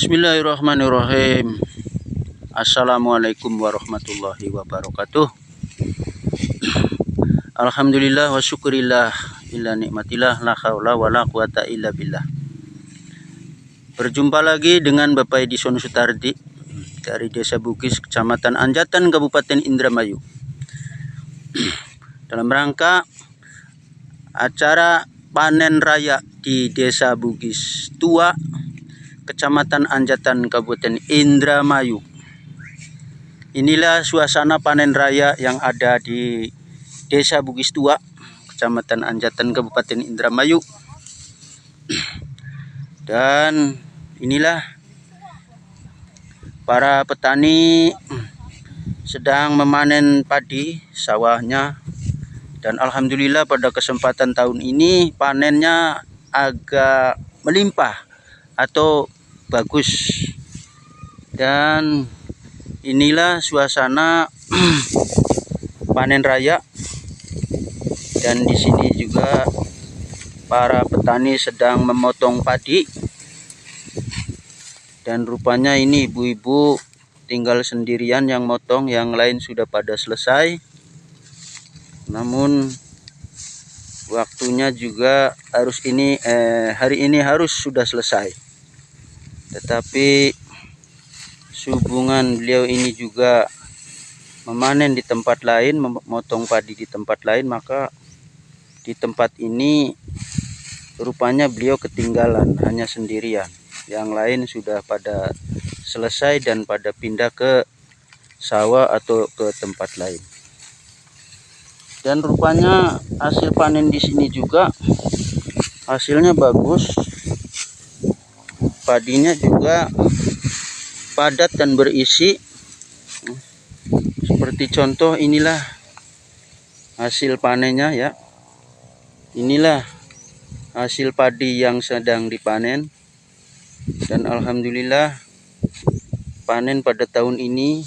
Bismillahirrahmanirrahim. Assalamualaikum warahmatullahi wabarakatuh. Alhamdulillah wa syukurillah illa nikmatillah la haula wala quwata illa billah. Berjumpa lagi dengan Bapak Edison Sutardi dari Desa Bugis, Kecamatan Anjatan, Kabupaten Indramayu. Dalam rangka acara panen raya di Desa Bugis Tua, Kecamatan Anjatan, Kabupaten Indramayu. Inilah suasana panen raya yang ada di Desa Bugis Tua, Kecamatan Anjatan, Kabupaten Indramayu. Dan inilah para petani sedang memanen padi sawahnya. Dan alhamdulillah pada kesempatan tahun ini panennya agak melimpah atau bagus. Dan inilah suasana panen raya. Dan di sini juga para petani sedang memotong padi. Dan rupanya ini ibu-ibu tinggal sendirian yang motong, yang lain sudah pada selesai. Namun waktunya juga hari ini harus sudah selesai. Tetapi sehubungan beliau ini juga memanen di tempat lain, memotong padi di tempat lain, maka di tempat ini rupanya beliau ketinggalan, hanya sendirian. Yang lain sudah pada selesai dan pada pindah ke sawah atau ke tempat lain. Dan rupanya hasil panen di sini juga hasilnya bagus. Padinya juga padat dan berisi. Seperti contoh, inilah hasil panennya ya. Inilah hasil padi yang sedang dipanen. Dan alhamdulillah panen pada tahun ini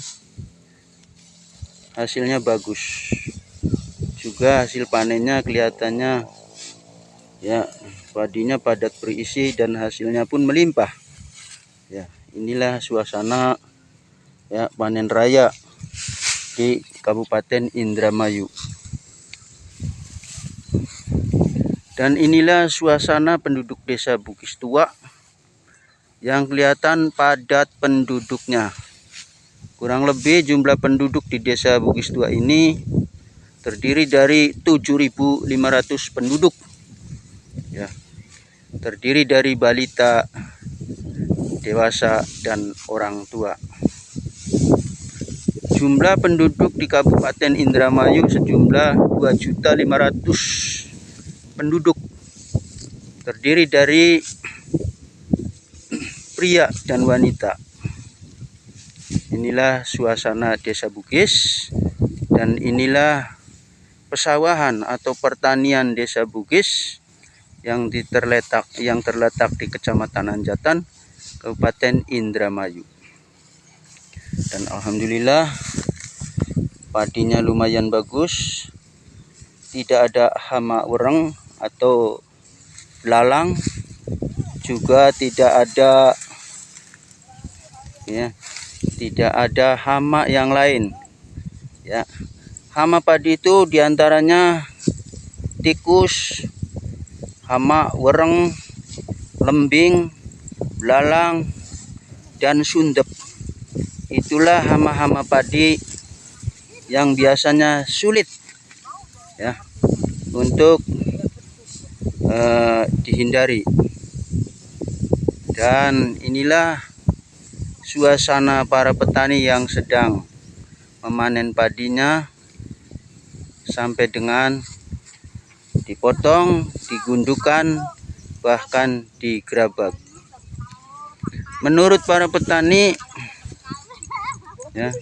hasilnya bagus. Juga hasil panennya kelihatannya ya, padinya padat berisi dan hasilnya pun melimpah. Ya, inilah suasana ya panen raya di Kabupaten Indramayu. Dan inilah suasana penduduk Desa Bugis Tua yang kelihatan padat penduduknya. Kurang lebih jumlah penduduk di Desa Bugis Tua ini terdiri dari 7.500 penduduk. Ya. Terdiri dari balita, dewasa, dan orang tua. Jumlah penduduk di Kabupaten Indramayu sejumlah 2.500.000 penduduk. Terdiri dari pria dan wanita. Inilah suasana Desa Bugis, dan inilah pesawahan atau pertanian Desa Bugis yang terletak di Kecamatan Anjatan, Kabupaten Indramayu. Dan alhamdulillah padinya lumayan bagus, tidak ada hama wereng atau belalang, juga tidak ada hama yang lain ya. Hama padi itu diantaranya tikus, hama wereng, lembing, belalang, dan sundep. Itulah hama-hama padi yang biasanya sulit ya untuk dihindari. Dan inilah suasana para petani yang sedang memanen padinya sampai dengan dipotong, digundukan, bahkan digerabak. Menurut para petani ya,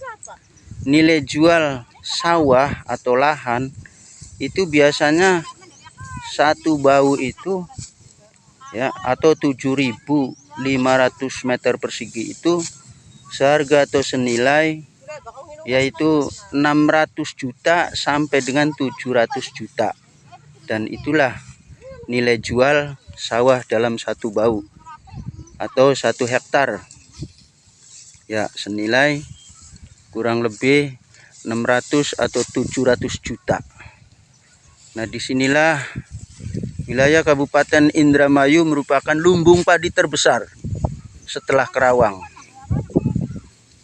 nilai jual sawah atau lahan itu biasanya satu bau itu ya, atau 7.500 meter persegi itu seharga atau senilai yaitu 600 juta sampai dengan 700 juta. Dan itulah nilai jual sawah dalam satu bau atau 1 hektar Ya, senilai kurang lebih 600 atau 700 juta. Nah, disinilah wilayah Kabupaten Indramayu merupakan lumbung padi terbesar setelah Kerawang.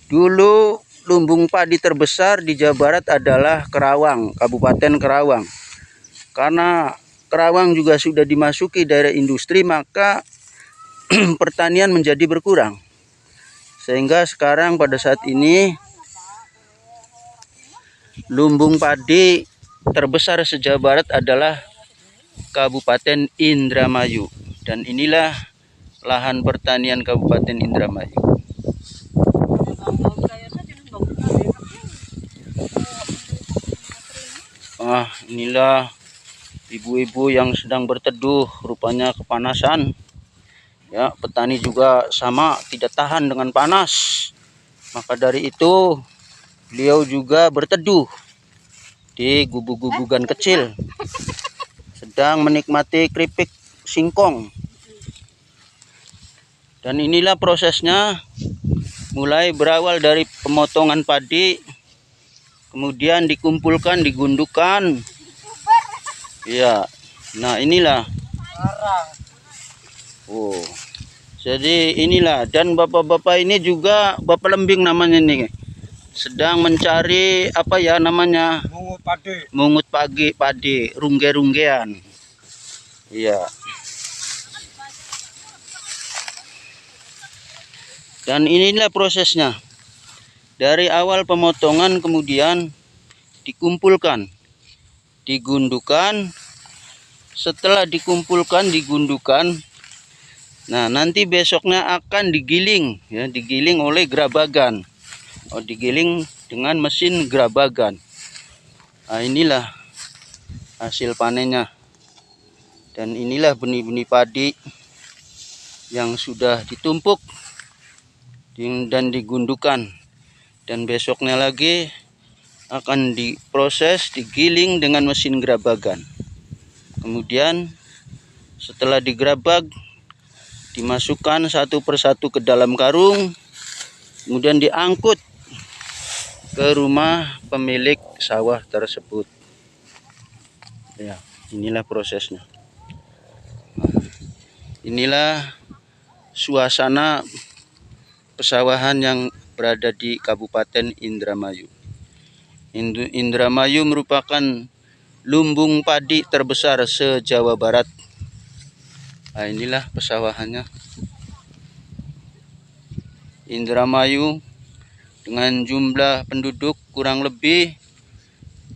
Dulu lumbung padi terbesar di Jawa Barat adalah Kerawang, Kabupaten Kerawang. Karena Kerawang juga sudah dimasuki daerah industri, maka pertanian menjadi berkurang. Sehingga sekarang pada saat ini lumbung padi terbesar se-Jawa Barat adalah Kabupaten Indramayu. Dan inilah lahan pertanian Kabupaten Indramayu. Inilah ibu-ibu yang sedang berteduh, rupanya kepanasan. Ya, petani juga sama, tidak tahan dengan panas. Maka dari itu beliau juga berteduh di gubuk-gubukan kecil, sedang menikmati keripik singkong. Dan inilah prosesnya, mulai berawal dari pemotongan padi, kemudian dikumpulkan, digundukkan. Ya, nah inilah. Oh, jadi inilah, dan bapak-bapak ini juga Bapak Lembing namanya nih, sedang mencari apa ya namanya? Mungut padi, rungge-runggean. Iya. Dan inilah prosesnya. Dari awal pemotongan kemudian dikumpulkan, digundukan. Setelah dikumpulkan, digundukan, nah nanti besoknya akan digiling, ya, digiling oleh gerabagan. Digiling dengan mesin gerabagan. Nah, inilah hasil panennya. Dan inilah benih-benih padi yang sudah ditumpuk dan digundukan. Dan besoknya lagi akan diproses, digiling dengan mesin gerabagan. Kemudian setelah digerabag, dimasukkan satu persatu ke dalam karung, kemudian diangkut ke rumah pemilik sawah tersebut. Ya, inilah prosesnya. Inilah suasana pesawahan yang berada di Kabupaten Indramayu. Indramayu merupakan lumbung padi terbesar se-Jawa Barat. Nah, inilah pesawahannya. Indramayu dengan jumlah penduduk kurang lebih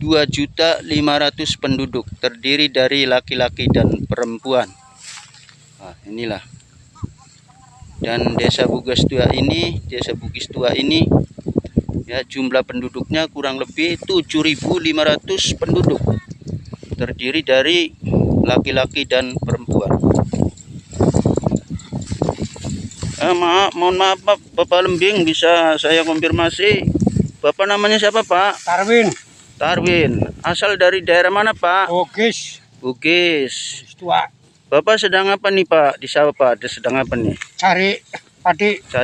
2.500.000 penduduk, terdiri dari laki-laki dan perempuan. Nah, inilah. Dan desa Bugis Tua ini ya, jumlah penduduknya kurang lebih 7.500 penduduk, terdiri dari laki-laki dan perempuan. Mohon maaf Pak, Bapak Lembing, bisa saya konfirmasi, Bapak namanya siapa Pak? Tarwin. Asal dari daerah mana Pak? Bugis Tua. Bapak sedang apa nih Pak di sawah Pak? Sedang apa nih? Cari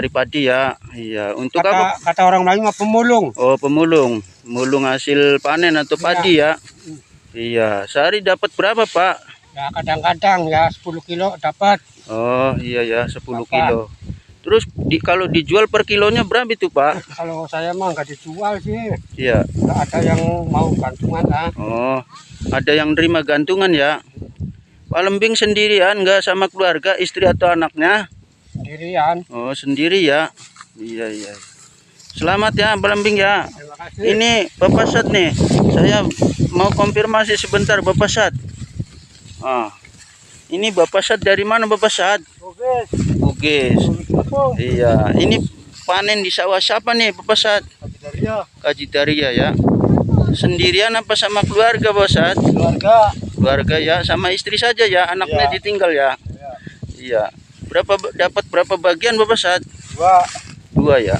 padi ya. Iya. Untuk apa? Kata orang Melayu mah pemulung. Oh, pemulung. Mulung hasil panen atau padi ya. Iya. Sehari dapat berapa Pak? Ya kadang-kadang ya 10 kilo dapat. Oh iya ya, 10 kilo. Terus kalau dijual per kilonya berapa itu Pak? Kalau saya mah nggak dijual sih. Iya. Nggak ada yang mau gantungan ah. Oh, ada yang terima gantungan ya. Pak Lembing sendirian, nggak sama keluarga, istri atau anaknya? Sendirian. Oh, sendiri ya. Iya iya. Selamat ya Pak Lembing ya. Terima kasih. Ini Bapak Sat nih. Saya mau konfirmasi sebentar Bapak Sat. Ini Bapak Sat dari mana Bapak Sat? Bugis. Iya. Ini panen di sawah siapa nih Bapak Sat? Kajitaria ya. Sendirian apa sama keluarga Bapak Sat? Keluarga ya, sama istri saja ya, anaknya ya ditinggal ya. Iya. Dapat berapa bagian Bapak Sat? Dua ya.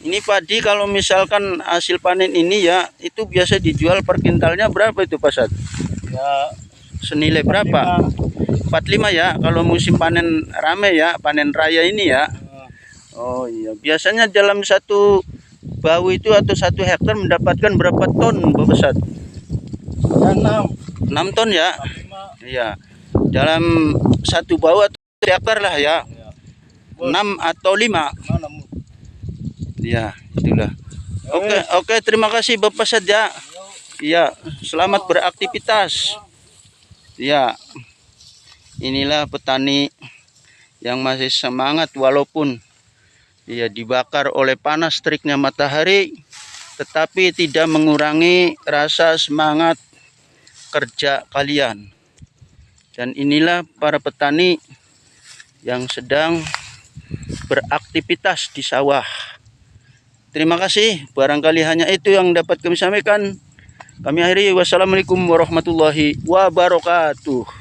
Ini padi kalau misalkan hasil panen ini ya, itu biasa dijual per kintalnya berapa itu Pak Sat? Ya senilai berapa? 45 ya, kalau musim panen rame ya, panen raya ini ya. Oh iya, biasanya dalam satu bau itu atau 1 hektar mendapatkan berapa ton Bapak Sat? Ya 6, 6 ton ya? 5. Iya. Dalam satu bau atau 1 hektar lah ya. Ya. 6 atau 5. Mana mu? Iya, itulah. Ya Oke, wes. oke, terima kasih Bapak Sat ya. Iya, selamat beraktivitas. Iya. Inilah petani yang masih semangat walaupun ya dibakar oleh panas teriknya matahari, tetapi tidak mengurangi rasa semangat kerja kalian. Dan inilah para petani yang sedang beraktivitas di sawah. Terima kasih, barangkali hanya itu yang dapat kami sampaikan. Kami akhiri, wassalamualaikum warahmatullahi wabarakatuh.